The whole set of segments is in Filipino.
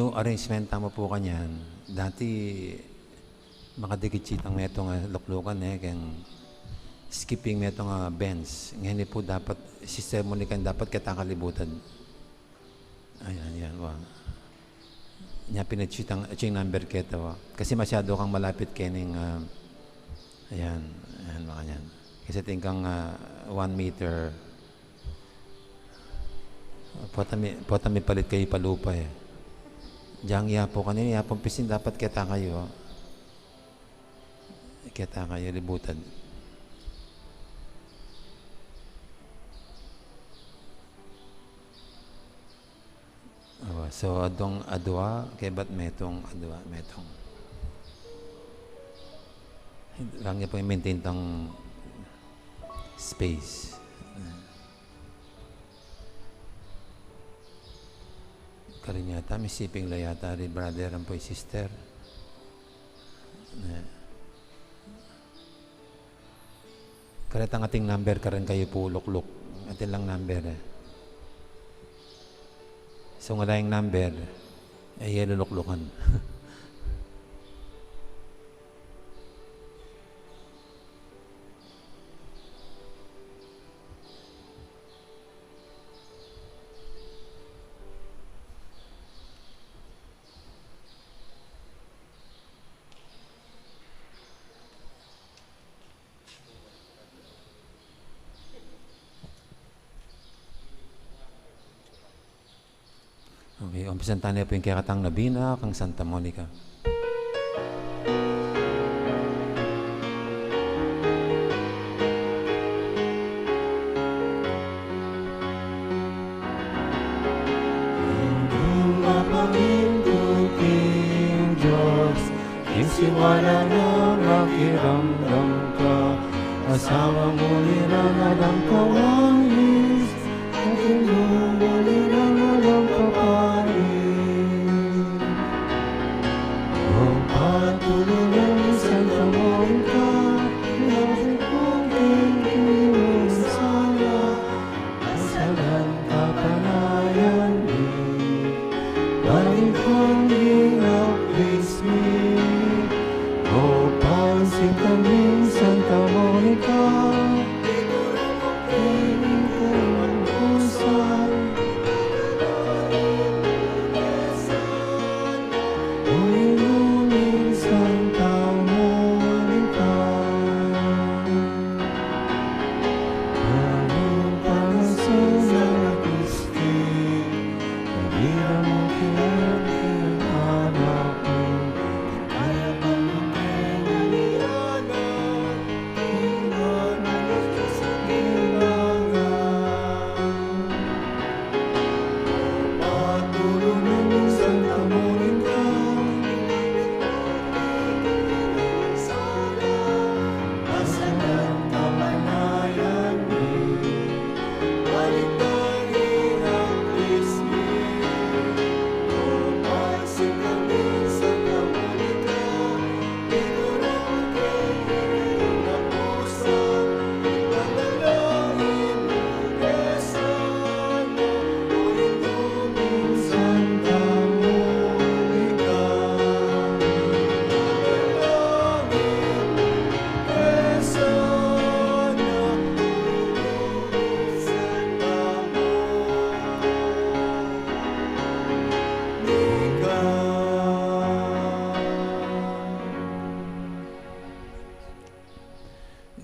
no arrangement mo po kanyan. Dati, makadikit sitang meto nga luklukan kaya skipping meto nga bench. Ngayon po dapat, sistema ni kan dapat kita kalibutan. Ayan, wa. Nya pinachitang aching number kita wa. Kasi masyado kang malapit kening ayan makanyan. Kasi tingkang 1 meter. Potami palit kayo palupa Diyang yapo kanina, yapong pisin dapat kita kayo. Kita kayo libutan. So adong adwa kay bat metong adwa metong. Lang niya po i-maintain tang space. Karinyata, may siping layata rin brother ang po sister. Karetang ating number karan kayo po lukluk. Atin lang number So nga lang number ay luluklukan. Okay, umpisan tayo po yung kikatang Nabina kang Santa Monica. Hindi mapaminduting Diyos, isiwala na makiramdam ka, asawa mo nilang alam ka wangis, at mo nilang alam ka parin. O patulungan Santa Monica, labit mong tingin sana, asalan ka panayan din, balik kong ginapis mi. O pansin kaming Santa Monica,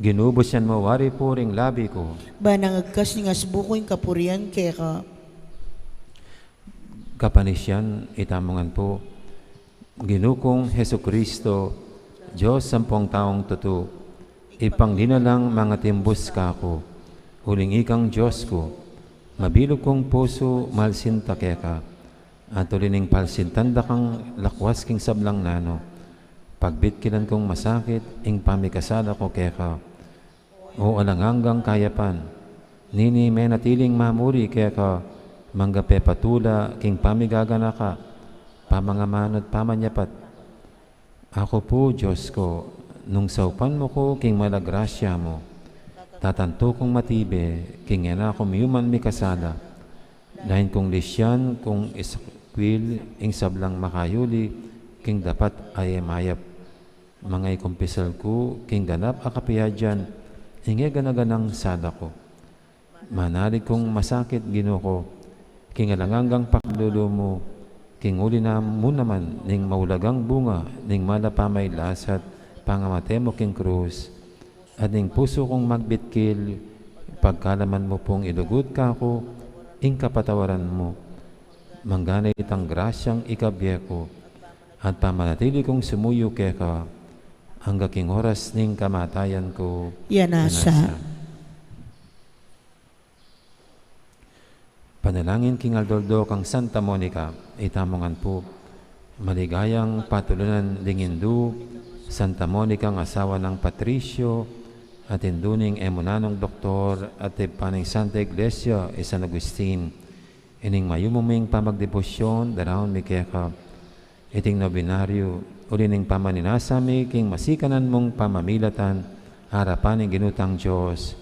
Ginubos yan mawari po ring labi ko. Banangagkas ni asbuko yung kapurian kaya ka. Kapanisyan, itamongan po. Ginukong Heso Kristo, Diyos sampung taong tutu, ipanglinalang mga timbus ka ko, huling ikang Diyos ko, mabilog kong puso, malsinta keka, at ulining palsintanda kang lakwas king sablang nano, pagbitkilan kong masakit, ing pamikasala ko keka, o alanganggang kayapan, nini may natiling mamuri keka, manggape patula, king pamigagana ka, pamangamanod pamanyapat. Ako po, Diyos ko, nung saupan mo ko, king malagrasya mo, tatanto kong matibe, king ena kumiyuman mi kasala, dahil kong lisyan, kung kwil, ing sablang makayuli, king dapat ay mayap. Mga ikumpisal ko, king ganap akapiyadyan, inge ganaganang sada ko. Manalig kong masakit Ginoo ko, king alanganggang paglulu mo, king uli na mo naman, ning maulagang bunga, ning malapamay lasat, pangamate mo king krus, at ning puso kong magbitkil, pagkalaman mo pong ilugot ka ko, ing kapatawaran mo, mangganay itang grasyang ikabye ko, at pamanatili kong sumuyo keka, hanggang king oras ning kamatayan ko. Yanasa. Panalangin king Aldoldo kang Santa Monica, itamongan po, maligayang patulunan lingindu, Santa Monica ang asawa ng Patricio, at induning emunanong doktor, at paning Santa Iglesia, San Agustin, ining mayumuming pamagdebosyon, daraon mikeka, iting nobinaryo, ulining pamaninasami, king masikanan mong pamamilatan, harapan ng ginutang Diyos,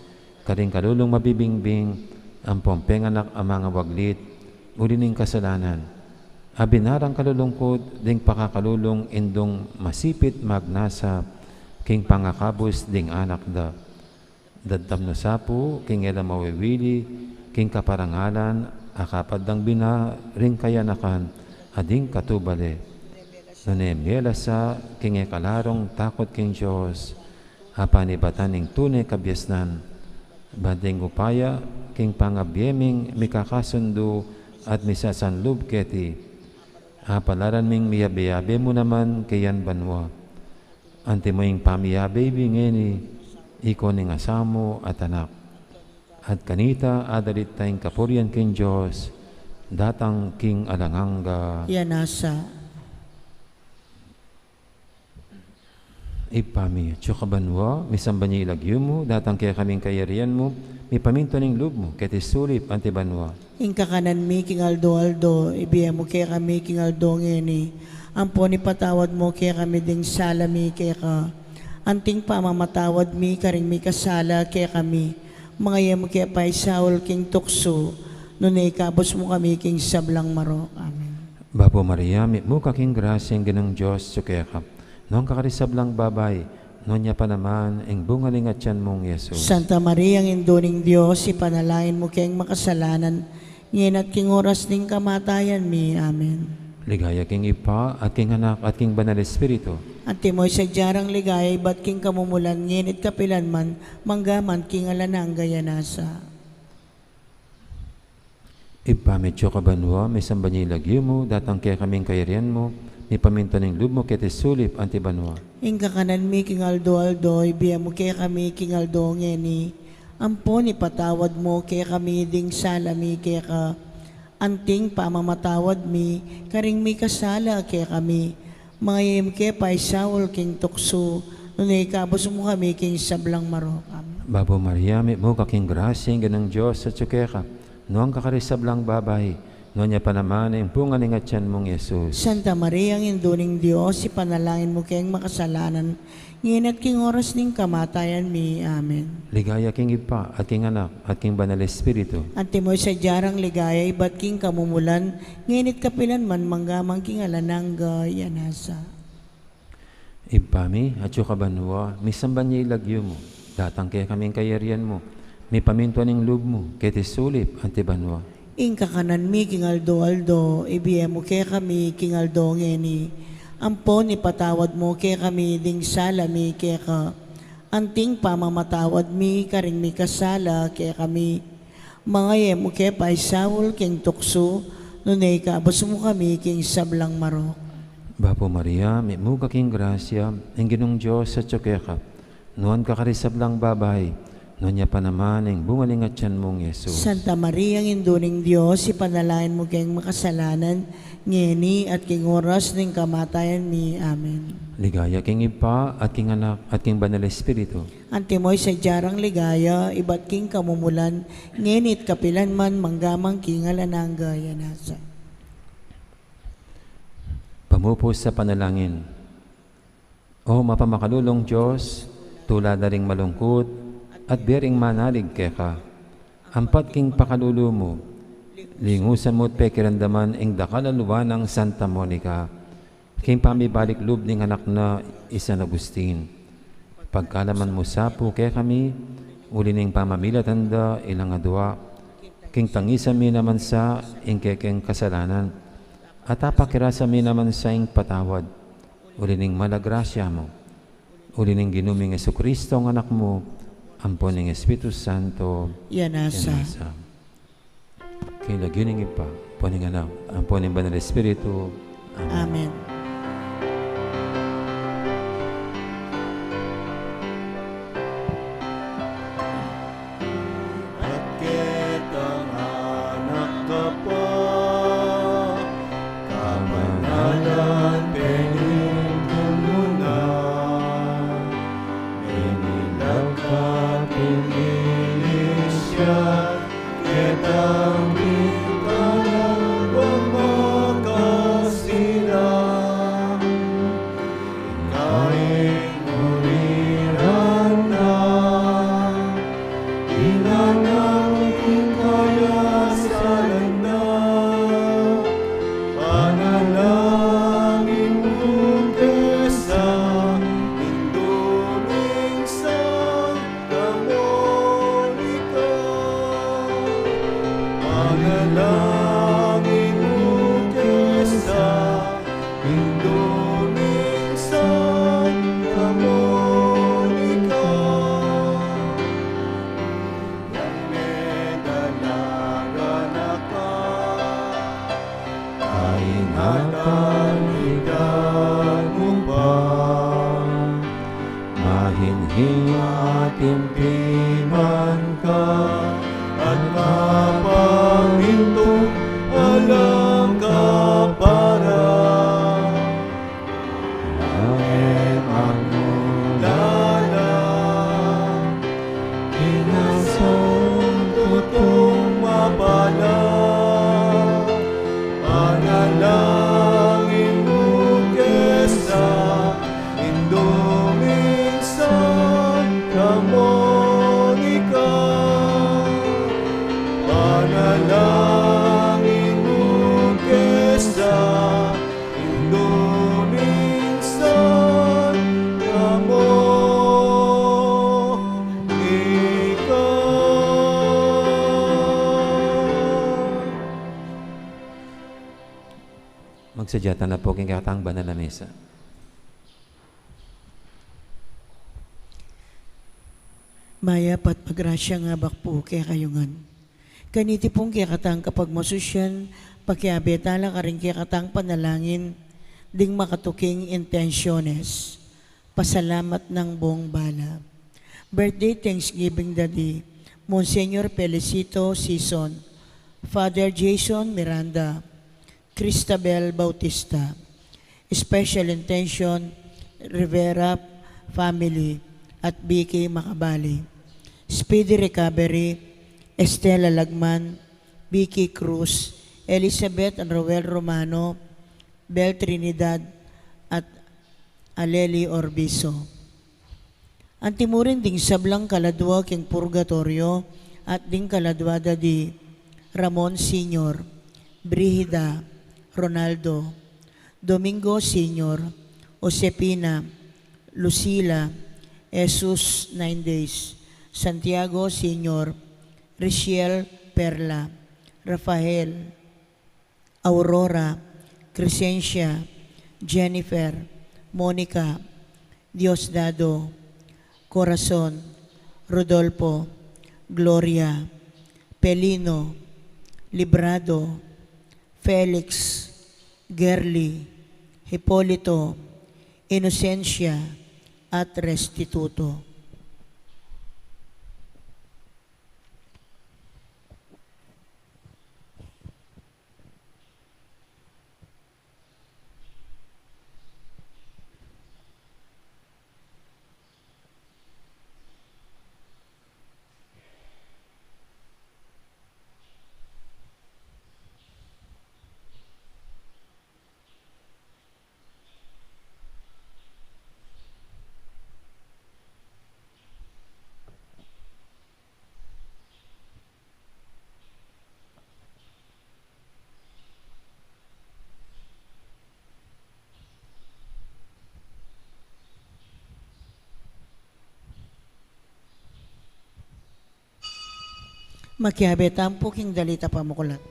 karing kalulong mabibingbing, ang pompenganak ang mga waglit, ulining kasalanan, abinarang kalulungkod, ding pakakalulong indong masipit magnasa, king pangakabos ding anak da. Dadtam no sapo, king ela mawiwili, king kaparangalan, akapadang bina, ring kayanakan, ading katubale. Nonemyela sa king ekalarong takot king Diyos, apanibatan ning tunay kabyasnan, banding upaya, king pangabyeming mikakasundo at misasanlub keti, apalaran ming miyabe-yabe mo naman kayan banwa, anti mo yung pamiyabe bingeni, iko ning asamo at anak, at kanita adalit tayong kapurian king Diyos, datang king alanganga. Yanasa. Ipami, tsukabanwa, misamba niya ilagyo mo, datang kaya kaming kayarian mo, may paminto ng loob mo, kaya tisulip, antibanwa. Ing kakanan mi king Aldo, ibiya mo kaya kami king Aldo ngeni. Ampo ni patawad mo kaya kami ding salami kaya ka. Anting pamamatawad mi karing mi kasala kaya kami. Mga yamo kaya pa'y Saul king tukso, nunay kabos mo kami king sablang marok. Amen. Bapo Maria, may mo kaking grasyang ginang Diyos, sukaya ka. Noong kakarisablang babay, noon niya pa naman, ang bungaling at tiyan mong Yesus. Santa Maria, ang induning Diyos, ipanalangin mo kayong makasalanan, ngayon at king oras ning kamatayan mi. Amen. Ligaya king Ipa, at king Anak, at king Banal Espiritu. At timoy sa jarang ligaya, ba't king kamumulan, ngayon at kapilan man, manggaman king alanang gayanasa. Ipa, medyo kabanwa, may samba niya ilagyo mo, datang kaya kaming kayarian mo, may paminto ng loob mo, kaya tisulip, antibanwa. Ing kakanan mi king Aldo, ibiya mo kaya kami king Aldo ngeni. Ampo ni patawad mo kaya kami ding salami kaya ka. Anting pamamatawad mi, karing mi kasala kaya kami. Mga yem kaya pa'y Saul king tukso, nunay kabos mo kami king sablang marok. Amen. Babo Maria, may mo kaking grasyang ganang Diyos sa tsukeka, noong kakarisablang babay, noon niya pa naman ang pungaling at tiyan mong Yesus. Santa Maria, ang induning Diyos, ipanalangin mo kayong makasalanan, ngayon at king oras ning kamatayan mi. Amen. Ligaya king Ipa, at king Anak, at king Banal Espiritu. At timoy sa jarang ligaya, iba't king kamumulan, ngayon at kapilan man, manggamang king alanang gayanasa. Ipami, at yukabanwa, misamba niya ilagyo mo, datang kaya kaming kayarian mo, may paminto ng loob mo, kaya tisulip, antibanwa. Ing kakanan mi king Aldo, ibiya mo kaya kami king Aldo ngeni. Ampo ni patawad mo kaya kami ding salami kaya ka. Anting pamamatawad mi karing mi kasala kaya kami. Mga yemo kaya pa'y Saul king tukso, nunay kabos mo kami king sablang marok. Bapo Maria, may mo kaking grasya, ang ginong Diyos sa tsukeka, noon kakarisablang babay, noon niya pa naman ang bungaling at tiyan mong Yesus. Santa Maria, ang induning Diyos, ipanalangin mo kayong makasalanan, ngeni at king oras ng kamatayan mi. Amen. Ligaya king Ipa, at king Anak, at king Banal Espiritu. Antimoy sa jarang ligaya, iba't king kamumulan, ngenit kapilan man, manggamang king alanang gayanasa. Pamupos sa panalangin. O mapamakalulong Diyos, tulad na ring malungkot, at bering manalig keka, ampat king pakalulo mo, lingusan mo't pekirandaman ing dakalaluwa ng Santa Monica, king pamibalik loob ning anak na San Agustin. Pagkalaman mo sa puke kami, uli ning pamamilatanda ilang adwa, king tangisa mi naman sa ingkekeng kasalanan, at apakirasa mi naman sa ing patawad, uli ning malagrasya mo, uli ning ginuming Jesucristo ang anak mo, ampon ning Espiritu Santo, Yanasa. yanasa. Kay lagyuning ipa, poning anak, ampon ning Banal Espiritu, amen. Amen. At kitang anak ka pa, kamanalan pinigyan mo na. Inilag ka, pinili siya, kitang bitalang makasilang. Ikaa'y nguliran na, ilan ang ikayasalan na, panalangin mo kesa, induming Santa Monica. Panalangin mo kesa, induming Santa Monica. Yang may dalaga na ka, kaingatan mo pa. Mahinhin Timpiman ka at mapangintong alam ka para. Langit ang mulala, inasang tutong mapala. Panalangin mo kesa, induming Santa Monica. Panalangin mo kesa, induming Santa Monica. Magsadyatan na po king kakatang banal na mesa. Maya pat pagrasya nga bakpo kaya kayungan. Kaniti pong kaya katang kapag masusyan, pakiabetala ka rin kaya katang panalangin, ding makatuking intensyones. Pasalamat ng buong bala. Birthday Thanksgiving Daddy, Monsignor Felicito Sison, Father Jason Miranda, Cristabel Bautista. Special intention, Rivera family at BK Makabali. Speedy recovery, Estela Lagman, Vicky Cruz, Elizabeth and Roel Romano, Bel Trinidad at Aleli Orbizo. Antimurin ding sablang kaladwa king purgatorio at ding kaladwada di Ramon Sr., Brigida, Ronaldo, Domingo Sr., Josepina, Lucila, Jesus 9 Days, Santiago Sr., Richiel Perla, Rafael, Aurora, Crescencia, Jennifer, Monica, Diosdado, Corazon, Rodolfo, Gloria, Pelino, Librado, Felix, Gerly, Hipolito, Inocencia, at Restituto. Makihabetan po king dalita pamukulat.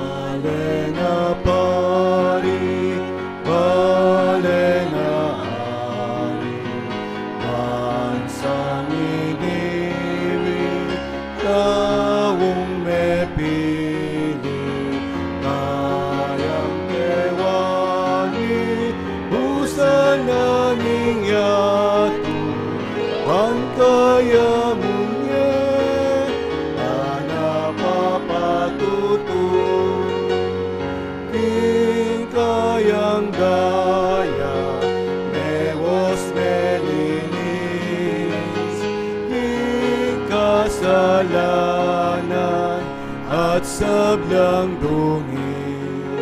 Balena pari, balena ari, bansang iniwi, taong mepili, kayang kewani, busana ningyatu, pangkaya munye, anapapatutu. Kayang daya, mewos melinis, kasalanan at sablang dungis.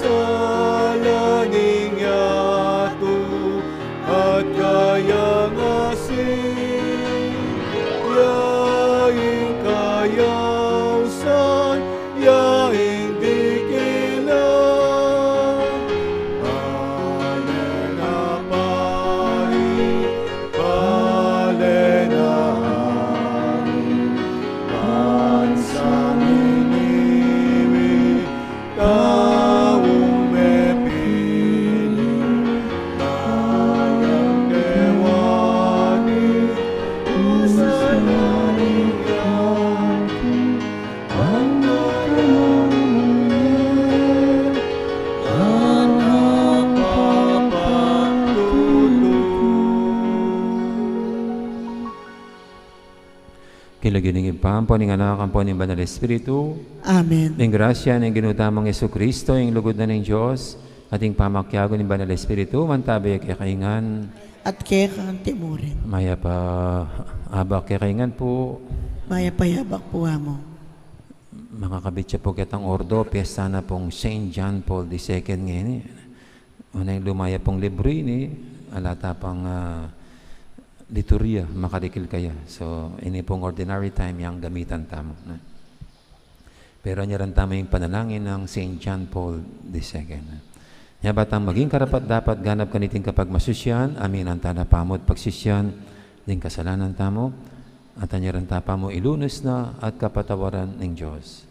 Salaning yato at kayang asin, yaing kayawsan, yaing dikilang. Balena pari, balena ari, bansang iniwi, taong mepili, kayang kewani, usananing yato, ang kayang munye, Kilagining ipampo ning anak ang po ning Banal Espiritu, Amen. ning grasya ning ginutamang Jesucristo, ing lugod na ning Dios, ating pamakyago ning Banal Espiritu, mantabi kay kaingan, At kaya kang timurin. maya pa abak kay kaingan po, Maya payabak po mo. mga kabitsa po kitang ordo, piyesta na pong St. John Paul II ngayon. Unang lumaya pong libro ini, alata pang liturya, makadikil kaya. So, ini pong ordinary time yung gamitan tamo. Pero niya rin tama yung panalangin ng St. John Paul II. Niya batang maging karapat dapat ganap kaniting kapag masusyan, amin ang tanapamot pagsisyan, din kasalanan tamo, at niya rin tapa mo ilunos na at kapatawaran ng Diyos.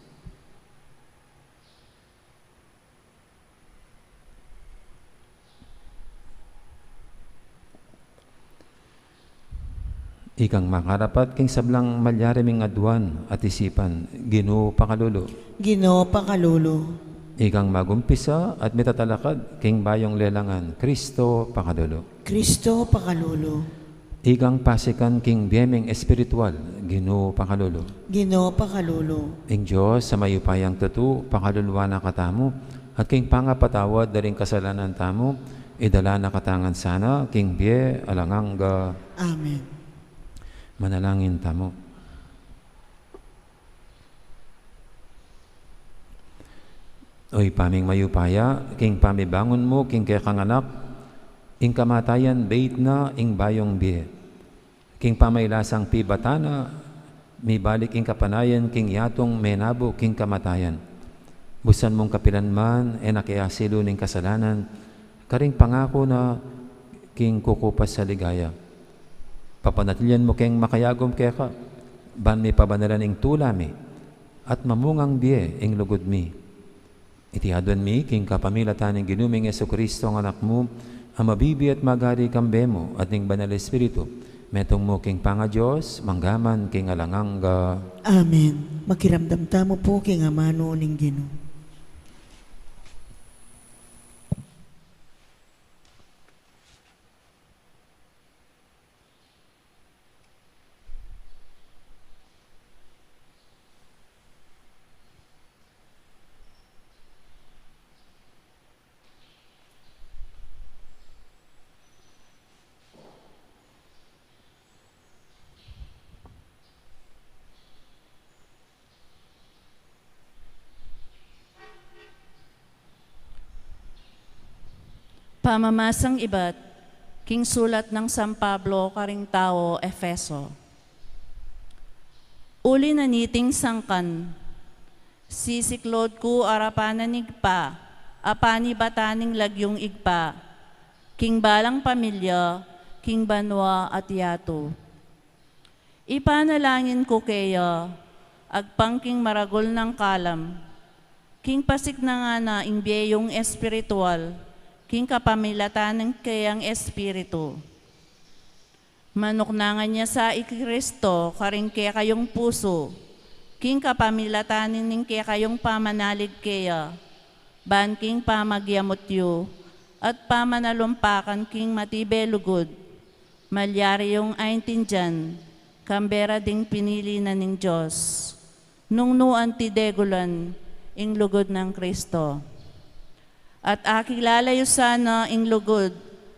Ikang makarapat king sablang malyariming adwan at isipan, Ginoo pakalulo. Ginoo pakalulo. Ikang magumpisa at mitatalakad king bayong lelangan, Kristo pakalulo. Kristo pakalulo. Ikang pasikan king biyemeng espiritual, Ginoo pakalulo. Ginoo pakalulo. Ing Diyos sa mayupayang tutu, pakaluluwa na katamo, at king pangapatawad daring kasalanan tamo, idala na katangan sana, king biye alanganga. Amen. Manalangin tamo. Oy paming mayupaya, king pamibangon mo, king kay kanganak, ing kamatayan bait na, ing bayong biye. King pamaylasang pibatana, mi balik ing kapanayan, king yatong menabo, king kamatayan. Busan mong kapilan man, nakiasilo ning kasalanan, karing pangako na, king kukupas sa ligaya. Papanatilian mo keng makayagom keka, ban mi pabanalan ing tulami, at mamungang biye ing lugod mi. Itihadwan mi, king kapamilatan ng ginuming Jesucristo ang anak mo, ang mabibi at magari kambe mo, at ning Banal Espiritu, metong mo king panga Diyos, manggaman king alanganga. Amen. Makiramdam tamo po king amano ning Ginoo. Pamamasang ibat, king sulat ng San Pablo karing tao, Efeso. Uli na niting sangkan, sisiklod ko arapanan nigpa, apani bataning lagyong igpa, king balang pamilya, king banwa at yato. Ipanalangin ko kaya, agpangking maragol ng kalam, king pasik na nga na imbiyong espiritual, king kapamilatan ng kayang espiritu. Manuknangan niya sa Ikristo, karing kaya kayong puso, king kapamilatanin ning kaya kayong pamanalig kaya, ban king pamagyamot at pamanalumpakan king matibelugod, malyari yung aintindyan, kambera ding pinili na ning Diyos, nung nuan tidegulan, ing lugod ng Kristo. At akilalayo sana ing lugod,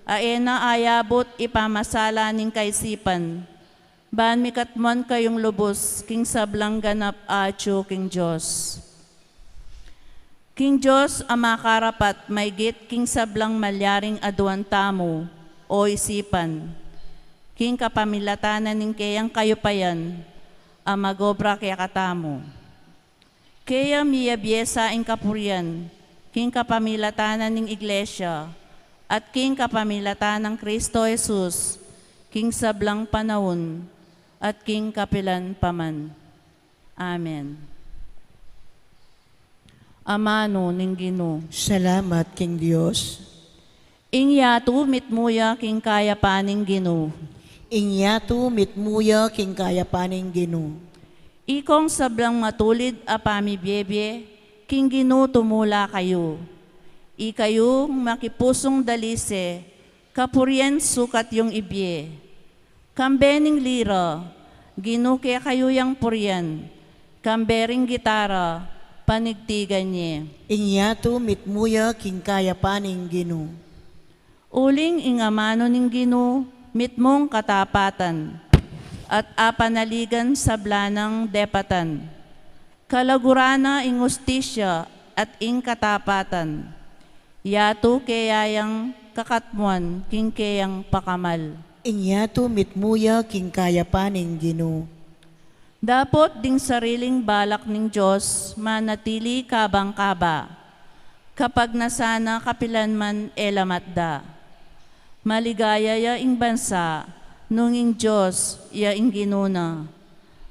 aena ayabot ipamasala ning kaisipan, ban mikatman kayong lubos, king sablang ganap acho king Diyos. King Diyos amakarapat may git king sablang malyaring aduan tamo o isipan, king kapamilatanan ning kayang kayupayan, amagobra kaya katamo. Kaya miyabyesa ing kapurian, king kapamilatanan ning iglesia, at king kapamilatan ng Kristo Jesus, king sablang panahon, at king kapilan paman. Amen. Amano ning Ginoo. Salamat, King Diyos. Ingyatu mitmuya king kaya paning Ginoo. Inyatu mitmuya king kaya paning Ginoo. Ikong sablang matulid apami biebie, king Ginoo tumula kayo. Ikayo makipusong dalise, kapuryen sukat yung ibye. Kambening lira, Ginoo kaya kayo yang puryan. Kambering gitara, panigtigan niya. Inyatu mitmuya king kaya paning Ginoo. Uling ingamano ning Ginoo, mitmong katapatan, at apanaligan sa blanang depatan. Kalagurana ing ustisya at ing katapatan. Yato kayayang kakatmuan king kayang pakamal. Inyatu mitmuya king kaya paning Ginoo. Dapot ding sariling balak ning Diyos manatili kabang-kaba, kapag nasana kapilan man elamatda. Maligaya ya ing bansa, nung ing Diyos ya ing ginuna.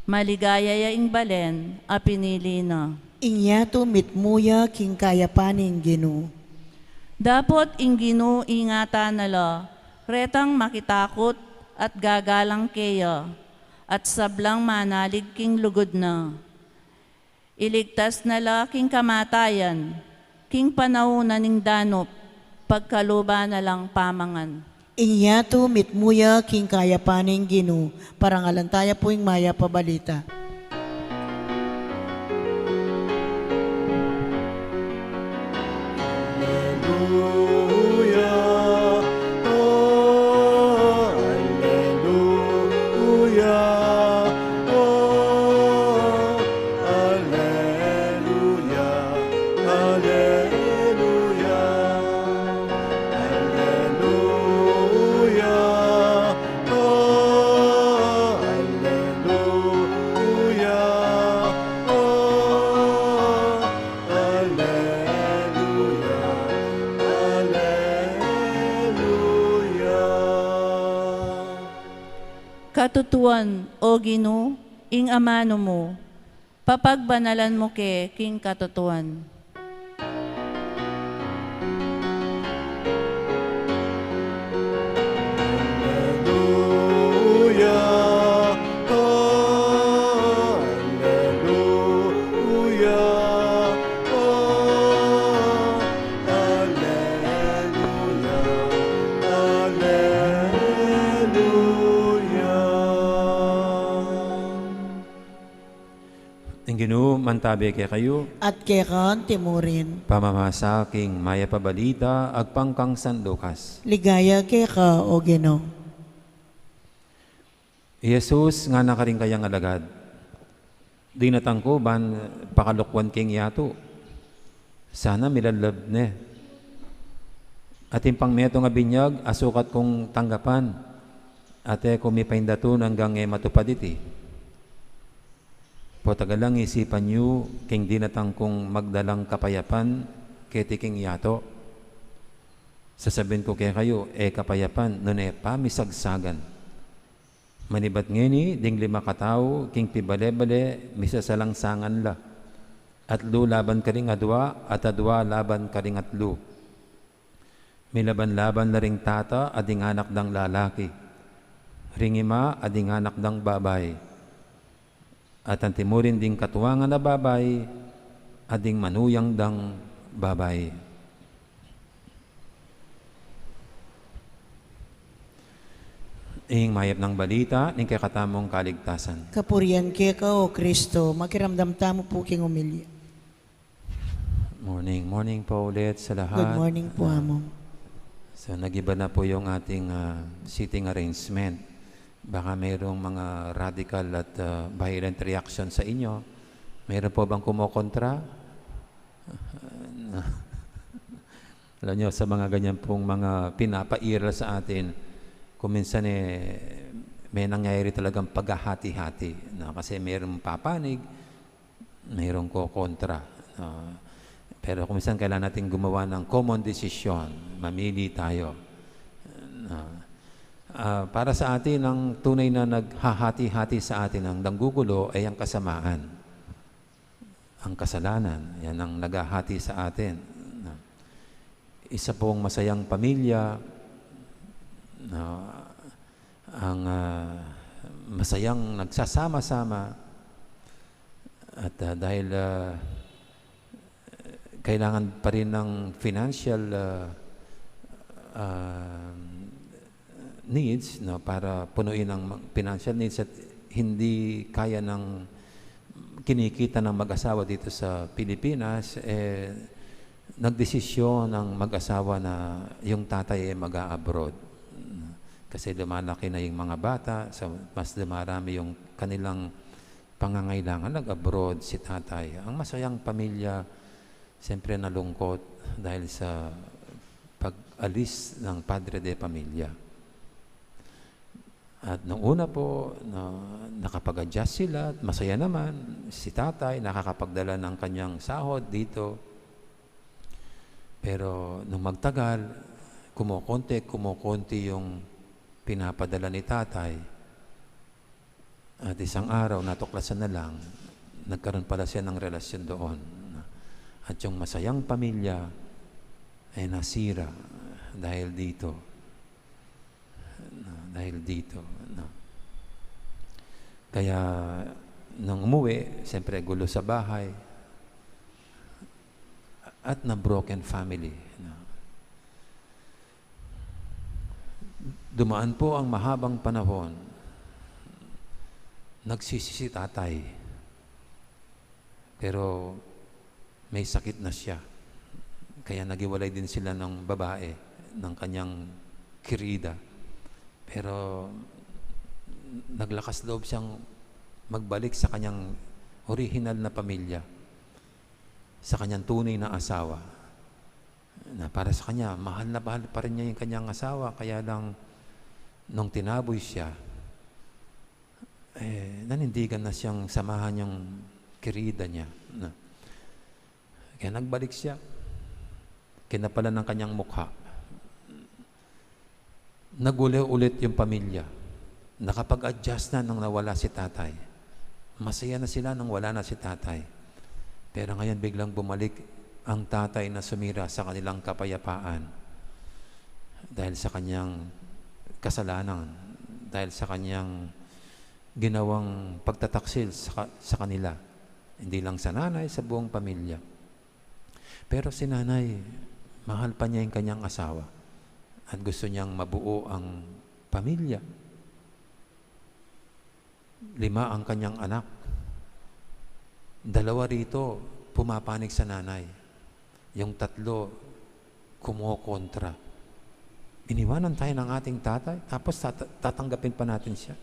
Maligaya ya ing balen, a pinili na. Inyatu mitmuya king kaya paning Ginoo. Dapot ing Ginoo ingatan nala, retang makitakot at gagalang kaya, at sablang manalig king lugod na. Iligtas nala king kamatayan, king panaunan ning danop, pagkaluba na lang pamangan. Inyatu mitmuya king kaya paning Ginoo. Parangalan tayo po ing maya pabalita. Alleluia, oh, alleluia, oh, alleluia, alleluia, alleluia, oh, alleluia, oh, alleluia. Katutuan, o Ginoo, ing amano mo, papagbanalan mo ke king katutuan. Alleluia, oh, alleluia, oh, alleluia, alleluia. Ang Ginoo mantabi kay kayo, At kekan timurin. pamamasa king maya pabalita, agpangkang San Lucas. Ligaya keka, o Ginoo. Jesus nga nakaring kayang alagad, di natangko ban pakalukwan king yato. Sana milalab ne. At impang meto nga binyag, asukat kong tanggapan. Ate kumipaindaton hanggang matupad iti. Po tagalang isipan niyo king dinatang kong magdalang kapayapan, ketiking yato. Sasabihin ko kaya kayo, kapayapan, nun pamisagsagan. Manibat ngeni, ding 5 katao, king pibale-bale, misasalangsangan la. At lu laban ka ring adwa, at adwa laban ka ring atlu. Milaban-laban na ring tata, ading anak dang lalaki. Ringima, ading anak dang babay. At ang timurin ding katuwangan na babay, ading manuyang dang babay. Ing mayap ng balita, ning kakatamong kaligtasan. Kapurian kaya ka, O Kristo, makiramdam tamo po king umilya. Morning po ulit sa lahat. Good morning po, Amo. So nagiba na po yung ating seating arrangement. Baka mayroong mga radical at violent reaction sa inyo. Mayroon po bang kumokontra? Alam nyo, sa mga ganyan pong mga pinapairal sa atin, kung minsan may nangyayari talagang paghahati-hati. Kasi mayroong papanig, mayroong kukontra. Pero kung minsan kailangan natin gumawa ng common decision, mamili tayo. Para sa atin, ang tunay na naghahati-hati sa atin, ang nanggugulo ay ang kasamaan. Ang kasalanan, yan ang naghahati sa atin. Isa pong masayang pamilya, ang masayang nagsasama-sama, at dahil kailangan pa rin ng financial needs para punuin ang financial needs at hindi kaya ng kinikita ng mag-asawa dito sa Pilipinas, nagdesisyon ng mag-asawa na yung tatay ay mag-a-abroad. Kasi lumalaki na yung mga bata, so mas dumarami yung kanilang pangangailangan, nag-abroad si tatay. Ang masayang pamilya, siyempre nalungkot dahil sa pag-alis ng padre de pamilya. At nung una po, nakapag-adjust sila, at masaya naman, si tatay nakakapagdala ng kanyang sahod dito. Pero nung magtagal, kumukonti yung pinapadala ni tatay. At isang araw, natuklasan na lang, nagkaroon pala siya ng relasyon doon. At yung masayang pamilya ay nasira dahil dito. Kaya nung umuwi, siyempre gulo sa bahay at na broken family. Dumaan po ang mahabang panahon. Nagsisisi tatay. Pero may sakit na siya. Kaya nagiwalay din sila ng babae, ng kanyang kirida. Pero naglakas loob siyang magbalik sa kanyang original na pamilya, sa kanyang tunay na asawa. Na para sa kanya, mahal na mahal pa rin niya yung kanyang asawa. Kaya lang, nung tinaboy siya, nanindigan na siyang samahan yung kirida niya. Kaya nagbalik siya. Kinapalan ng kanyang mukha. Nagulew ulit yung pamilya. Nakapag-adjust na nang nawala si tatay. Masaya na sila nang wala na si tatay. Pero ngayon biglang bumalik ang tatay na sumira sa kanilang kapayapaan. Dahil sa kanyang kasalanan. Dahil sa kanyang ginawang pagtataksil sa kanila. Hindi lang sa nanay, sa buong pamilya. Pero si nanay, mahal pa niya yung kanyang asawa at gusto niyang mabuo ang pamilya. 5 ang kanyang anak. 2 rito, pumapanig sa nanay. Yung 3, kumokontra. Iniwanan tayo ng ating tatay, tapos tatanggapin pa natin siya.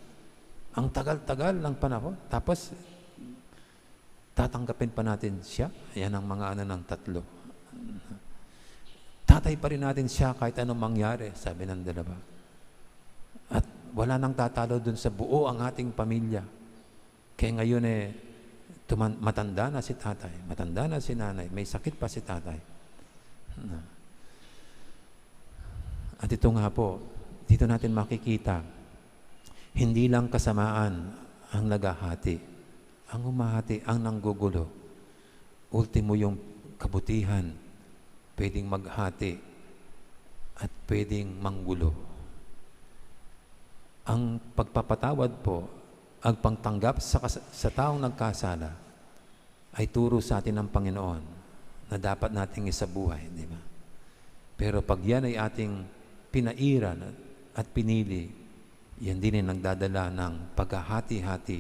Ang tagal-tagal ng panahon, tapos tatanggapin pa natin siya. Yan ang mga ng 3. Tatay pa rin natin siya kahit anong mangyari, sabi ng 2. At wala nang tatalo dun sa buo ang ating pamilya. Kaya ngayon matanda na si tatay, matanda na si nanay, may sakit pa si tatay. At ito nga po, dito natin makikita, hindi lang kasamaan ang naghahati, ang humahati, ang nanggugulo. Ultimo yung kabutihan, pwedeng maghati at pwedeng manggulo. Ang pagpapatawad po, ang pagtanggap sa taong nagkasala, ay turo sa atin ng Panginoon na dapat nating isabuhay, di ba? Pero pag yan ay ating pinairan at pinili, yan din ay nagdadala ng paghahati-hati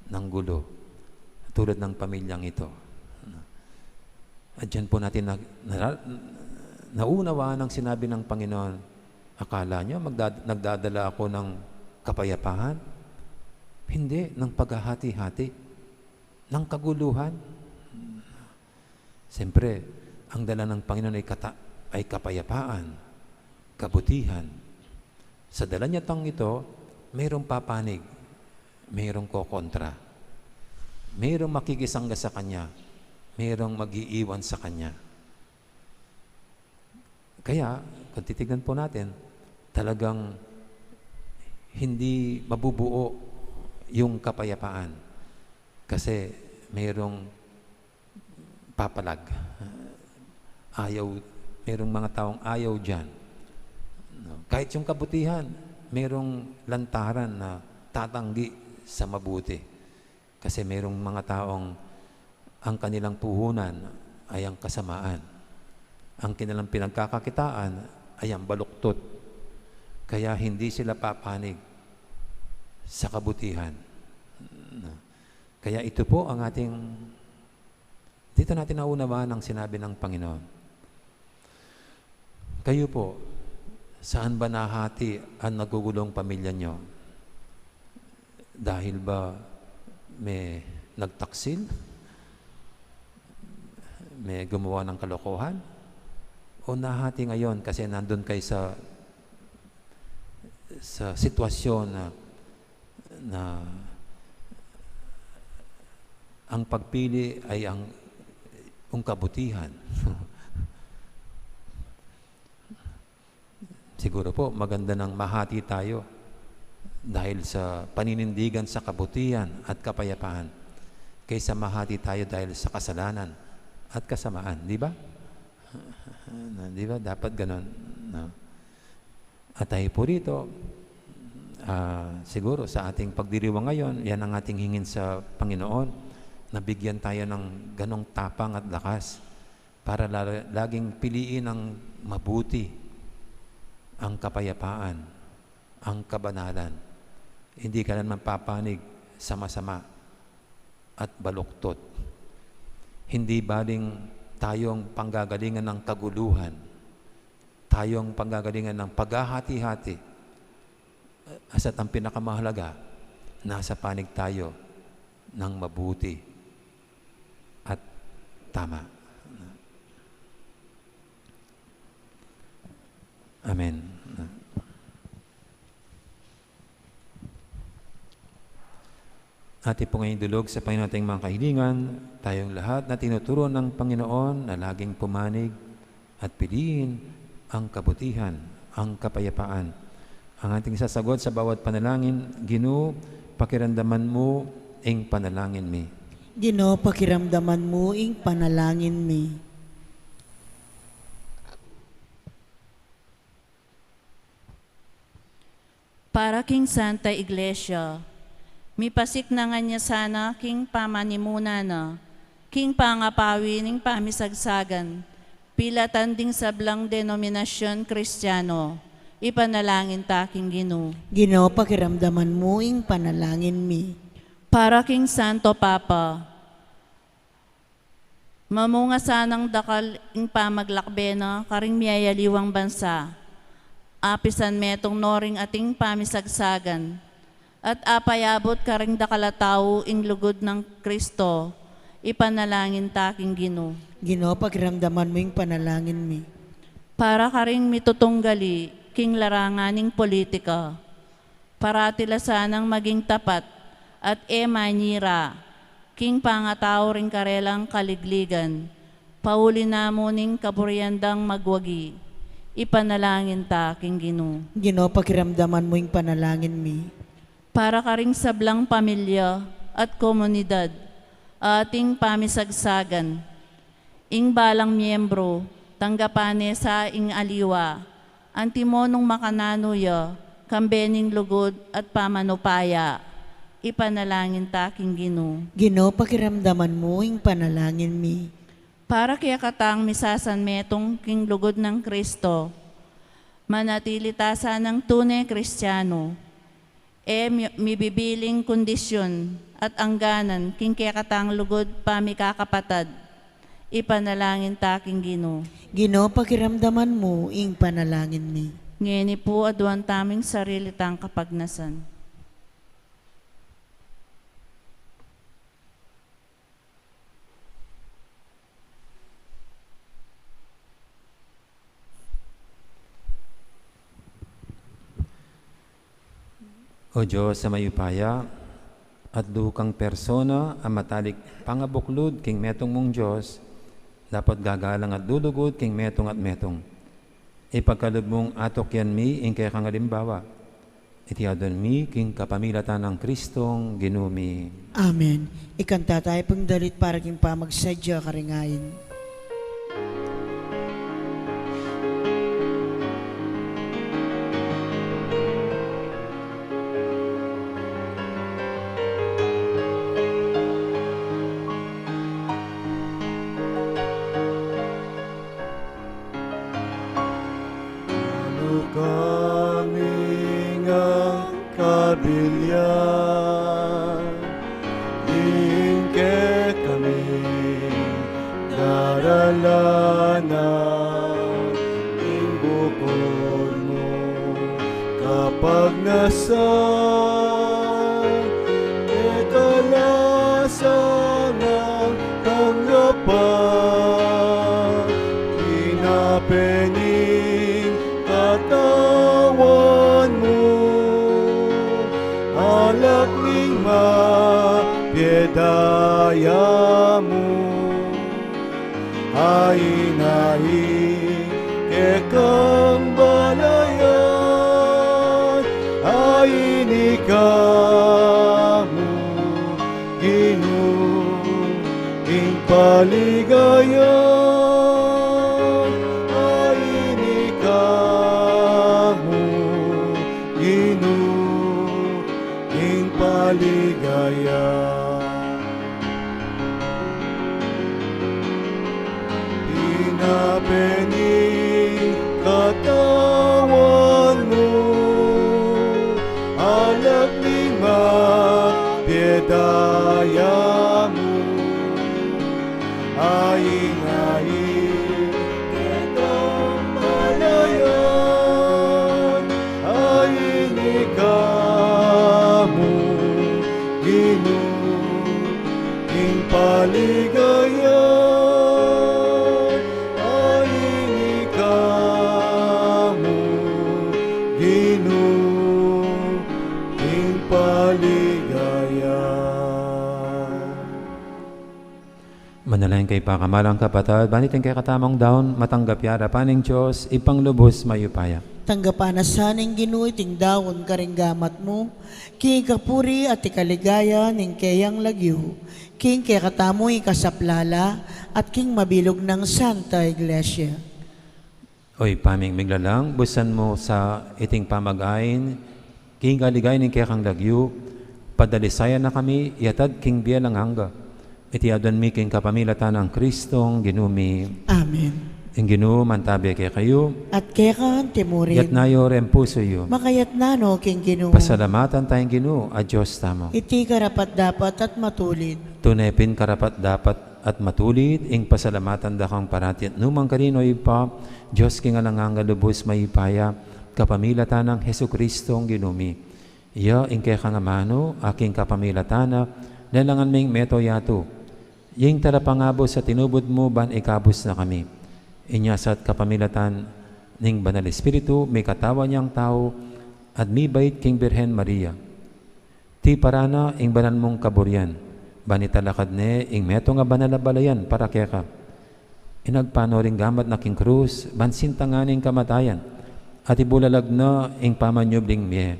ng gulo, tulad ng pamilyang ito. At dyan po natin naunawaan ang sinabi ng Panginoon. Akala nyo nagdadala ako ng kapayapaan? Hindi, ng paghahati-hati, ng kaguluhan. Siyempre, ang dala ng Panginoon ay kapayapaan, kabutihan. Sa dala niya ito, mayroong papanig, mayroong kokontra, mayroong makikisangga sa Kanya, mayroong mag-iiwan sa Kanya. Kaya, kung titignan po natin, talagang hindi mabubuo yung kapayapaan kasi mayroong papalag. Mayroong mga taong ayaw dyan. Kahit yung kabutihan, mayroong lantaran na tatanggi sa mabuti. Kasi mayroong mga taong ang kanilang puhunan ay ang kasamaan. Ang kanilang pinagkakakitaan ay ang baluktot. Kaya hindi sila papanig sa kabutihan. Kaya ito po ang dito natin naunawaan ang sinabi ng Panginoon. Kayo po, saan ba nahati ang nagugulong pamilya nyo? Dahil ba may nagtaksil? May gumawa ng kalokohan? O nahati ngayon kasi nandun kayo sa sitwasyon na ang pagpili ay ang kabutihan. Siguro po maganda nang mahati tayo dahil sa paninindigan sa kabutihan at kapayapaan kaysa mahati tayo dahil sa kasalanan at kasamaan, di ba? Di ba? Dapat ganon. No? At tayo po rito, siguro sa ating pagdiriwang ngayon, yan ang ating hingin sa Panginoon, nabigyan tayo ng ganong tapang at lakas para laging piliin ang mabuti, ang kapayapaan, ang kabanalan. Hindi ka naman papanig sa masama at baluktot. Hindi baling tayong panggagalingan ng kaguluhan, tayong panggagalingan ng paghahati-hati. Asa't ang pinakamahalaga, nasa panig tayo ng mabuti at tama. Amen. Atin po ngayon dulog sa Panginoon ating mga kahilingan, tayong lahat na tinuturo ng Panginoon na laging pumanig at piliin ang kabutihan, ang kapayapaan. Ang ating sasagot sa bawat panalangin, Ginoo, pakiramdaman mo ing panalangin mi. Ginoo, pakiramdaman mo ing panalangin mi. Para king Santa Iglesia, mipasik na nga niya sana king pamanimuna na, king pangapawi ning pamisagsagan, pilatan ding sablang denominasyon Kristiyano, ipanalangin ta king Ginoo. Ginoo, pakiramdaman mo ing panalangin mi. Para king Santo Papa, mamunga sanang dakal ing pamaglakbena karing miyayaliwang bansa, apisan metong noring ating pamisagsagan, at apayabot karing dakalataw ing lugod ng Kristo, ipanalangin ta king Ginoo. Ginoo, pakiramdaman mo ing panalangin mi. Para karing mitutunggali king laranganing politika, paratila sanang maging tapat at manira, king pangataw ring karelang kaligligan, pauli namo ning kaburyandang magwagi, ipanalangin ta king Ginoo. Ginoo, pakiramdaman mo yung panalangin mi. Para karing sablang pamilya at komunidad, ating pamisagsagan, ing balang miyembro, tanggapane sa ing aliwa, antimonong makananuya, kambening lugod at pamanupaya, ipanalangin ta king Ginoo. Ginoo, pakiramdaman mo yung panalangin mi. Para kaya katang misasan metong king lugod ng Kristo, manatili ta ng tunay Kristiyano, mibibiling kondisyon at angganan king kaya katang lugod pamikakapatad, ipanalangin ta king Ginoo. Ginoo, pakiramdaman mo yung panalangin mi. Ngeni po aduan taming sarili tang kapagnasan. O Diyos sa mayupaya, at dukang persona ang matalik pangabuklod king metong mong Diyos, dapat gagalang at dudugod king metong at metong. Ipagkalog mong atok yan mi, ing kaya kang alimbawa. Itiadon mi, king kapamilatan ng Kristong ginumi. Amen. Ikanta tayo pong dalit para king pamagsadya karingayin. Kaming ang kabilyan, ingke kami daralanan, ingbukod mo kapag nasan, ikalasan ng tanggapan, pinapening katawan mo, alak ning mapiedaya mo, ainahin kekang balayan, ainikamu ginuing paligayan, ainikamu ginuing paligayan. Pinapening katawan mo, alak ning mapiedaya mo, aing-aing ketang malayan, ainikamu ginuing paligayan. Manalangin kay pakamalang kapatid, banitin kay katamang daon, matanggap yara paning Diyos, ipanglubos mayupaya. Tanggapan na saning Ginoo iting daon karinggamat mo, king kapuri at ikaligaya ning kayang lagyo, king kaya katamo ikasaplala at king mabilog ng Santa Iglesia. Oy, paming miglalang, busan mo sa iting pamagain, king kaligay ning kaya kang lagyo, padalisayan na kami, yatad king biyalang hangga. Itiadon mi king kapamilatan ng Kristong ginumi. Amen. Ing Ginoo mantabi kay kayo, At kaya ka timurin, yat nayo ren puso yo. makayat na no king Ginoo. Pasalamatan tayong Ginoo, a Diyos tamo. Iti karapat dapat at matulid. Tunepin karapat dapat at matulid, ing pasalamatan da kang parati at numang karino ipa, Diyos king alangang lubos mayipaya, kapamilatan ng Heso Kristong ginumi. Iya ing kaya kang amano, aking kapamilatana, nalangan ming meto yato. Ying talapangabo sa tinubod mo, ban ikabos na kami. Inyasat kapamilatan ning Banal Espiritu, may katawa niyang tao, at mi bait king Birhen Maria. Ti parana ing banan mong kaburyan, banitalakad ne ing meto nga banal na balayan para kaya ka. Inagpano ring gamat na king krus, bansin tanganing kamatayan, at ibulalag na ing pamanyubling miye.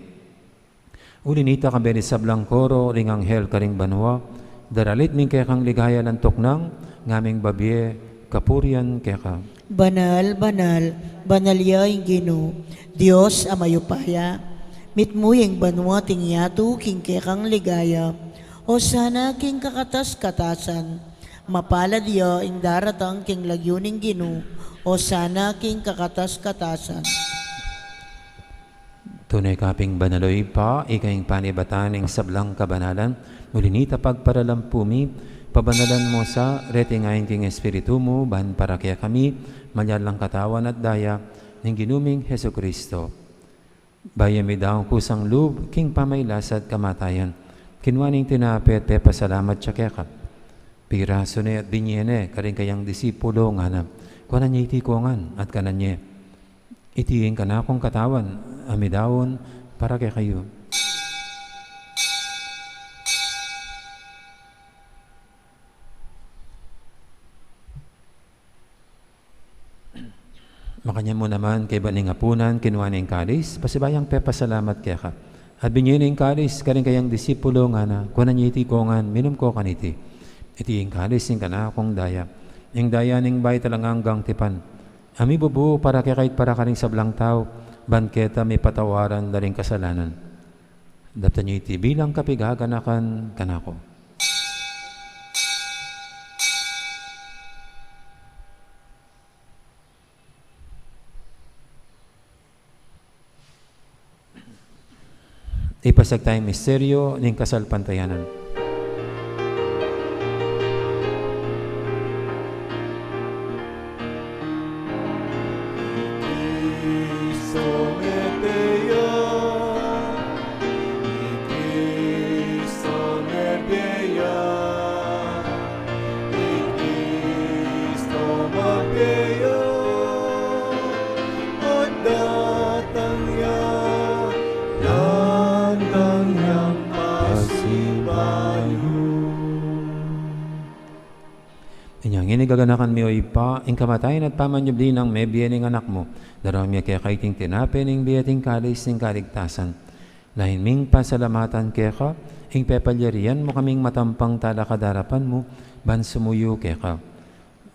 Ulinita ka beri sablang koro, ring anghel karing banwa, daralit ming kekang ligaya lantok nang, ngaming babye, kapurian keka. Banal, banal, banal yaing Ginoo, Dios amayupaya, mitmuyeng banwa tingyatu king kekang ligaya, o sana king kakatas-katasan, mapalad ya ing daratang king lagyuning Ginoo, o sana king kakatas-katasan. Tunay kaping banaloy pa, ikaing panibatan ing sablang kabanalan, mulinita pagparalampumi, pabanalan mo sa retingayin king espiritu mo, ban para kaya kami, malyalang katawan at daya, ng ginuming Heso Kristo. Bayami daw kusang loob, king pamaylasad kamatayan, kinwaning tinapet, pasalamat siya keka. Piraso na at binyene, karing kayang disipulo nga na, kuwanan niya itikongan at kanan niya. Itiing ka na akong katawan, amidawon, para kay kayo. Makanya mo naman kay baning apunan, kinuha ng kalis, pasibayang pasalamat kaya ka. At binyin ng kalis, karing kayang disipulo nga na, kunan niya itikongan, minum ko kaniti. Iti yung kalis, yung kana akong daya. Yung daya ning bay talanganggang tipan. Ami bubu para kay kahit para karing sablang tao, banketa may patawaran na rin kasalanan. Dapta niya iti bilang kapigaganakan kanako. Ipasag tayong misteryo ng kasalpantayanan. Cristo meteya, Cristo meteya, Cristo meteya, at datang ya, datang yang pasibayu. Inyang inigaganakan mi o ipa, ing kamatayan at pamanyubli ng may biyening anak mo, darami kaya kaiting tinape ning biyeting kalis ning kaligtasan. Lahin ming pasalamatan kaya ka, ing pepalyarian mo kaming matampang talakadarapan mo, ban sumuyo kaya ka.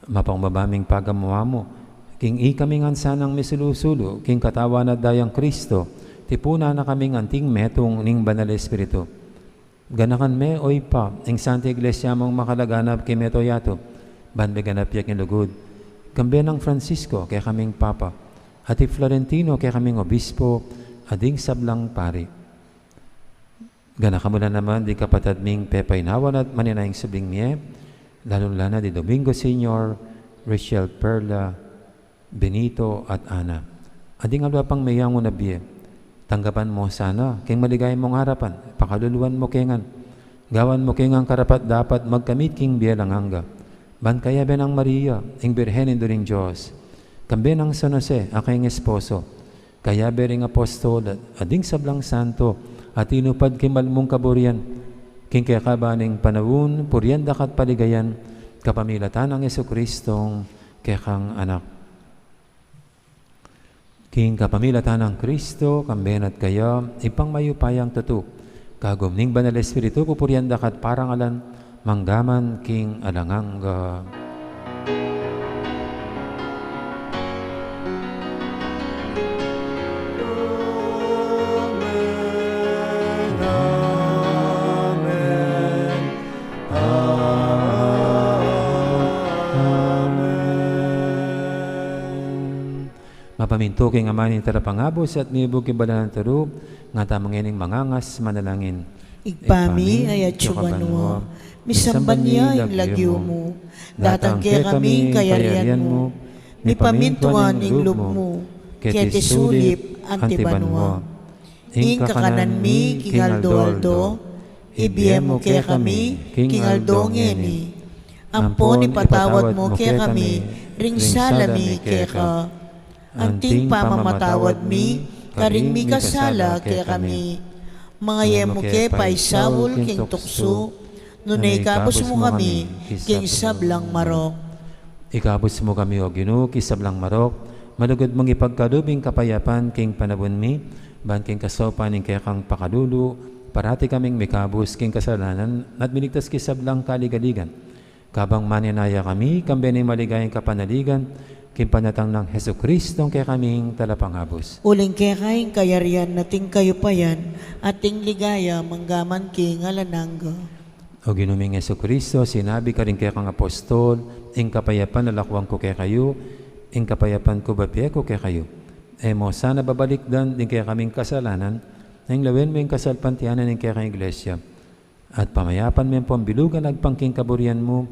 Mapang babaming pagamuha mo, king ikaming ansanang misulusulo, king katawan at dayang Kristo, tipuna na kaming anting metong ning banal espiritu. Ganakan me o ipa, ing Santa Iglesia mong makalaganap kay meto yato, ban beganap yak yung lugod. Kambe ng Francisco, kaya kaming Papa, at Florentino, kaya kaming Obispo, ading sablang pari. Gana ka mula naman, di kapatad ming Pepay Nawan at maninayang subing miye, lalong lana di Domingo Senior, Rachel Perla, Benito at Ana. Ading alwa pang mayang na biye, tanggapan mo sana, keng maligay mong harapan, pakaluluan mo kengan, gawan mo kengang karapat dapat magkamit king biye lang hangga. Ban kaya benang Maria, ing Birhen induring Diyos, kambe ng San Jose, aking esposo, kaya bering apostol, ading sablang santo, at inupad kimalmong kaburian, king kaya kabaning panawun, puryan dakat paligayan, kapamilatan ng Jesucristong kekang anak. King kapamilatan ng Kristo, kamben at kaya, ipang mayupayang tutuk, kagumning banal espiritu, pupuryan dakat parang alan, manggaman king alanganga. Mapaminto king amanin tarapangabos at mibog kibalan ng tarub, nga tamang ining mangangas manalangin. Igpami ay atsubanwa, misamban niya yung lagyo mo, datang kaya kami kayarian mo, mipamintuan ing loob mo, kaya tisulip antibanwa. Ing kakanan mi kingaldo-aldo, ibiyem mo kaya kami, kingaldo ngeni, ampon ipatawad mo kaya kami, ring salami kaya ka, anting pamamatawad mi, karing mi kasala kaya kami, mga yemo ke paisawol king tukso, nunay kapos mo kami, king sablang marok. Ikabos mo kami o Ginoo, kisablang marok, malugod mong ipagkalubing kapayapan king panabon mi, ban king kasopan ning kekang pakalulu, parati kaming mikabos king kasalanan, at minigtas kisablang kaligaligan. Kabang maninaya kami, kambeni maligayang kapanaligan, king panatang ng Heso Kristong kaya kaming talapanghabos. Uling kekaing kayarian nating kayo payan, ating ligaya manggaman king alanangga. O ginuming Heso Kristo, sinabi ka rin kaya kang apostol, ing kapayapan nalakwang ko kaya kayo, ing kapayapan ko babiya ko kaya kayo. Mo sana babalik dan din kaya kaming kasalanan, nang lawin mo yung kasalpantianan ng kaya kang iglesia. At pamayapan mo yung pambilugan agpangking kaburian mo,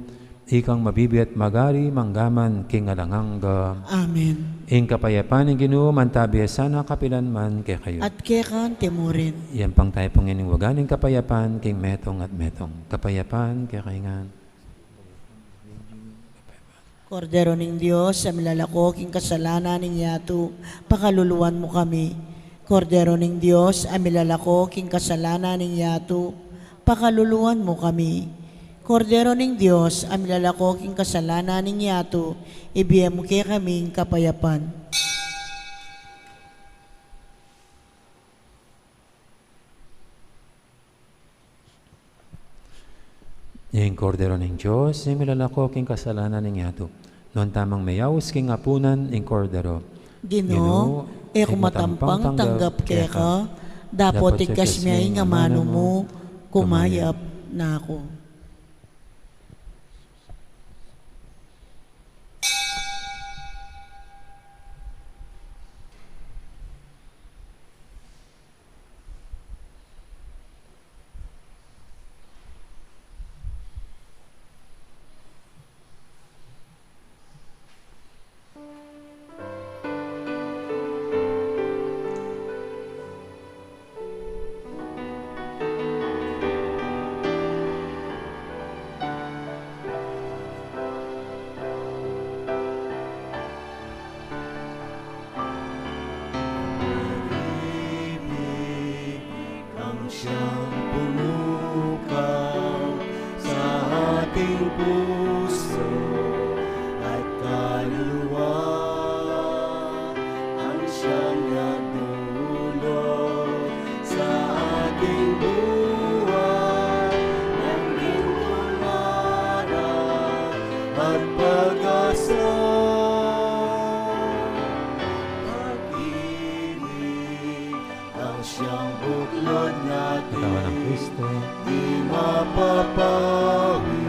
ikang mabibiyat magari manggaman king alangangga. Amen. Ing kapayapan ng Ginoo mantabiya sana kapilan man kaya kayo. At kekan timurin. Yan pang tayo pong ininwagan ng kapayapan king metong at metong. Kapayapan kaya kaingan. Kordero ning Diyos, sa milalako king kasalanan ning yato, pakaluluwan mo kami. Kordero ning Diyos, ang milalako king kasalanan ning yato, pakaluluwan mo kami. Kordero ning Diyos, ang milalako king kasalanan ning yato, ibiyem mo kay kaming kapayapan. Yung kordero ng Diyos, yung milalako king kasalanan ng yato. Noon tamang mayawas king apunan, yung kordero. Ginoo, kumatampang tanggap kay ka, dapat tigas miyay nga mano mo, kumayap na ako. Siyang pumukaw sa ating puso at kaluluwa, ang siyang nagdulot sa ating buhay ng lingkong araw at pag-asa. Pag-ibig ang siyang buklod Katawan ng Kristo, di mapapawi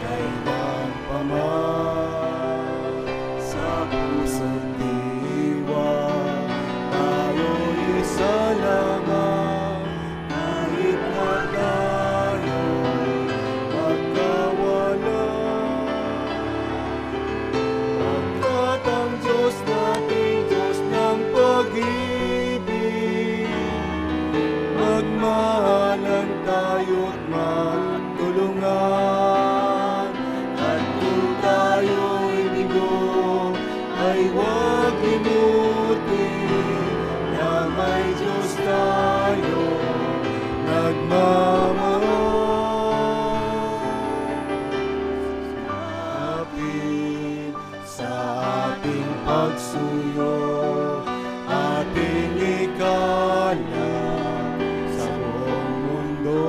kailan pa man sa puso't diwa. Tayo'y isa lamang kahit na tayo'y magkawala. Pagkat ang Diyos natin, Diyos ng pag-ibig, magmahalan tayo't magtulungan. At kung tayo'y bigo, ay huwag limutin na may Diyos tayo nagmamahal. Kapit sa ating pagsuyo, ating ikalat sa buong mundo.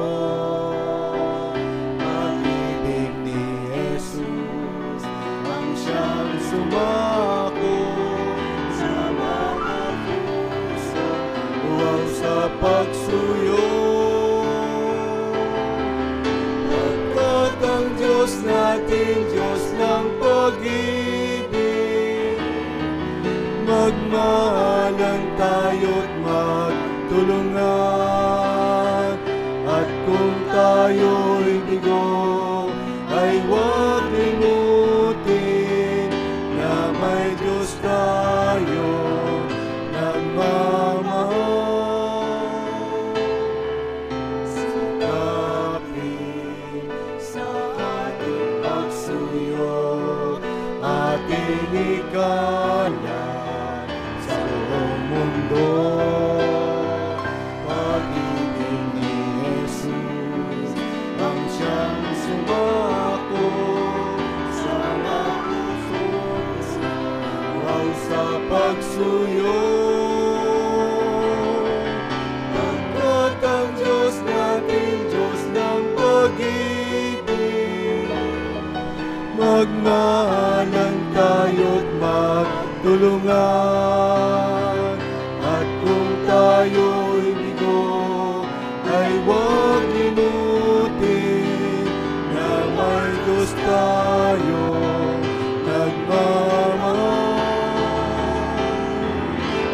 Pag-ibig ni Jesus ang siyang sumako sa mga puso, huwag sa pagsuyo. Pagkat ang Diyos natin, Diyos ng pag-ibig, magmahalan tayo't magtulungan. At kung tayo'y bigo, ay huwag limutin na may Diyos tayo nagmamahal. Sikapin sa ating pagsuyo, ating ikalat sa buong mundo. Pag-ibig ni Jesus ang siyang sumako sa mga pagsuyo. Pagkat ang Diyos natin, Diyos ng pag-ibig, magmahalan tayo't magtulungan. At kung tayo'y bigo, ay huwag limutin na may Diyos tayo nagmamahal.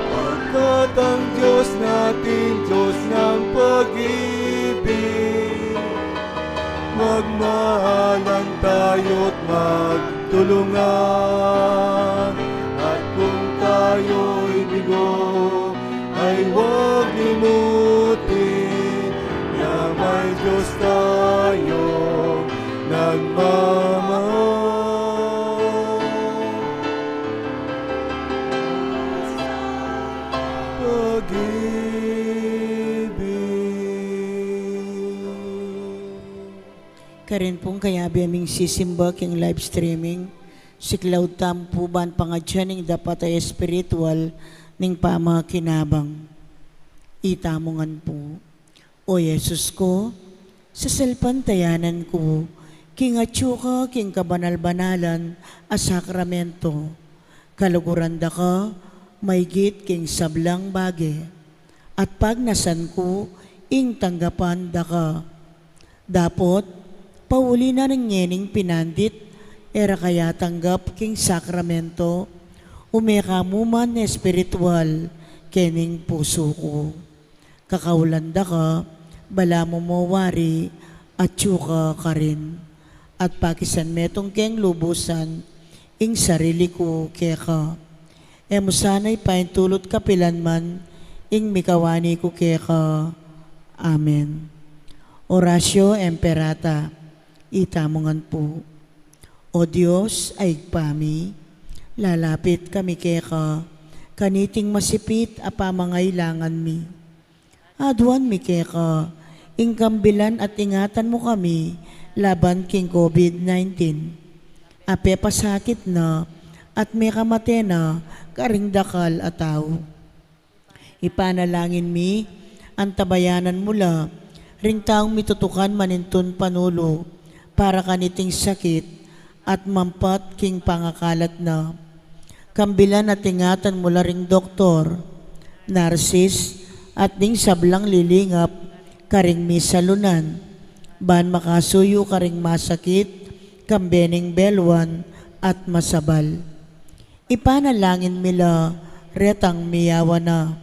Pagkat ang Diyos natin, Diyos ng pag-ibig, magmahalan tayo't magtulungan. At kung tayo'y bigo, ay huwag limutin na may Diyos tayo nagmamahal. Pag-ibig. Karin pong kayabi aming sisimba king live streaming, si Cloud Tampuban pangadyaning dapat ay espiritual ning pamakinabang. Itamongan po, O Yesus ko, sa salpantayanan ko, king atsuka, king kabanal-banalan, a sakramento, kaluguranda ka, maygit king sablang bage, at pag nasan ko, ing tanggapan da ka. Dapot, pauli na ng nyening pinandit, era kaya tanggap king sakramento, umeka mo man espiritual, kening puso ko. Kakaulanda ka, bala mo mawari, at tsuka ka rin. At pakisan metong keng lubusan, ing sarili ko keka. Emo sana'y paintulot kapilan man, ing mikawani ko keka. Amen. Orasyo Emperata, itamongan po. O Diyos ay pami, lalapit kami keka, kaniting masipit apamangailangan mi. Aduan mi keka, ingkambilan at ingatan mo kami laban king COVID-19. Ape pasakit na at may kamate na karing dakal ataw. Ipanalangin mi ang tabayanan mula ring taong mitutukan manintun panulo para kaniting sakit at mampat king pangakalat na. Kambilan at ingatan mula ring doktor, narsis at ding sablang lilingap karing misalunan, ban makasuyo karing masakit, kambening belwan at masabal. Ipanalangin mila retang miyawa na,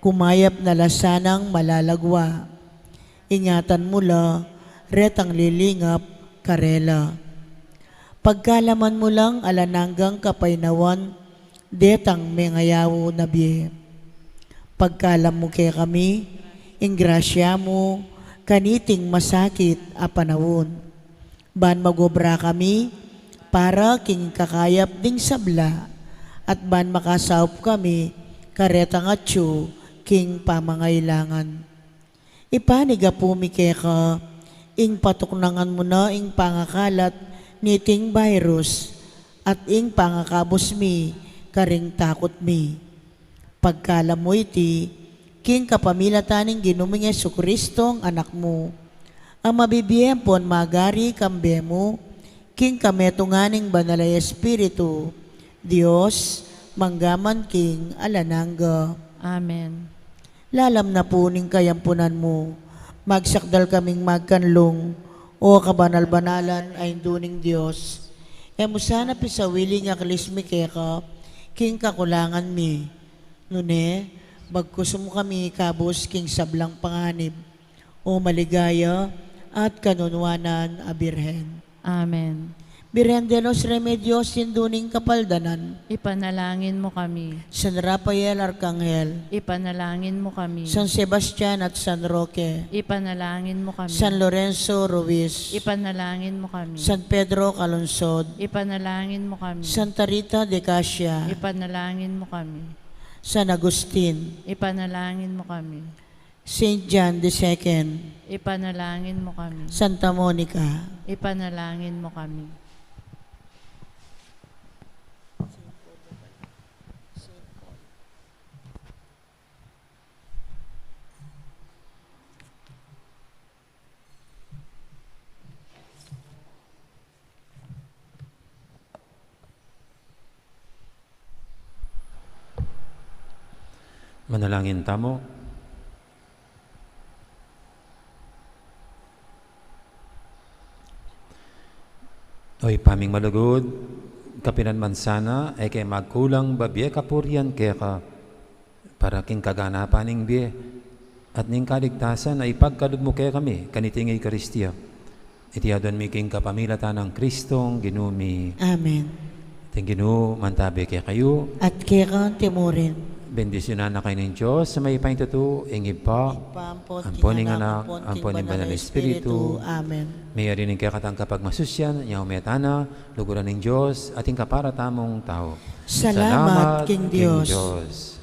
kumayap na lasanang malalagwa. Ingatan mula retang lilingap karela. Pagkalaman mo lang alananggang kapainawan, detang mengayawo na biye. Pagkalam mo kay kami, ingrasya mo, kaniting masakit a panahon. Ban magobra kami, para king kakayap ding sabla, at ban makasaup kami, karetang atyo, king pamangailangan. Ipaniga po mi keka, ing patuknangan mo na ing pangakalat, niting virus, at ing pangakabos mi, karing takot mi. Pagkalam mo iti, king kapamilataning ginuming Jesucristo ang anak mo, ang mabibiyempon magari kambe mo, king kametunganing banalay Espiritu, Diyos, manggaman king alanangga. Amen. Lalam na po ning kayampunan mo, magsakdal kaming magkanlong, o kabanal-banalan ay duning Diyos. Emo sana pisawili nga kalismi keka, king kakulangan mi. Nune, bagkusum kami kabos king sablang panganib, o maligaya at kanunwanan a Birhen. Amen. Birhen de los Remedios, sinduning kapaldanan, Ipanalangin mo kami. San Rafael Arcangel, Ipanalangin mo kami. San Sebastian at San Roque, Ipanalangin mo kami. San Lorenzo Ruiz, Ipanalangin mo kami. San Pedro Calonsod, Ipanalangin mo kami. Santa Rita de Casia, Ipanalangin mo kami. San Agustin, Ipanalangin mo kami. Saint John II, Ipanalangin mo kami. Santa Monica, Ipanalangin mo kami. Manalangin tamo. Oy paming malugod, kapinan man sana, ay kay magkulang babiye kapurian kaya ka, para king kaganapan ning biye, at ning kaligtasan ay ipagkalog mo kaya kami, kanitingay Kristiya. Iti adon mi king kapamilatan ng Kristong ginumi. Amen. Ting ginu mantabi kaya kayo, At kaya timorin. bendisyonan na kayo ng Diyos sa may paintutu, ingib pa, ampon ng anak, ampon ng banal na Espiritu. Amen. May arinig kaya katang kapag masusyan, yaw metana, luguran ng Diyos, ating kaparatamong tao. Salamat, King Diyos. Diyos.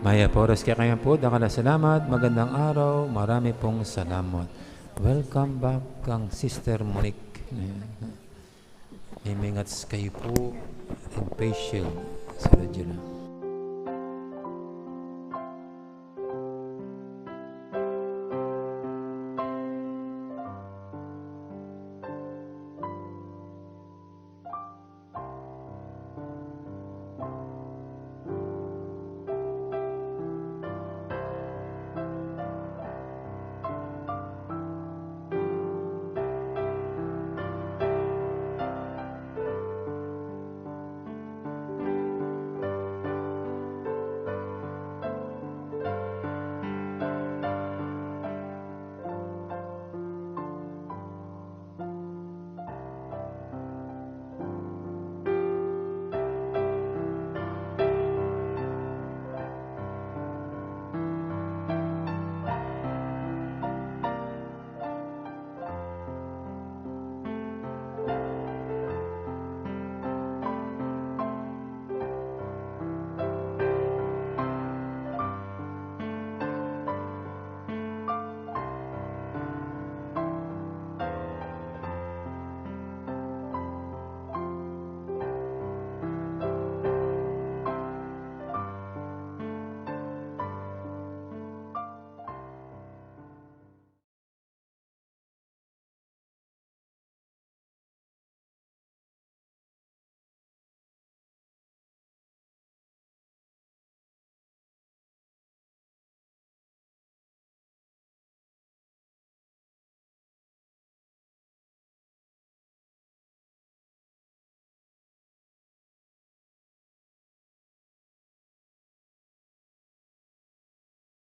Maya Poros kaya kayo po, dakala salamat, magandang araw, marami pong salamat. Welcome back kang Sister Monique. Imingats kayo po, and patient sa radyo na.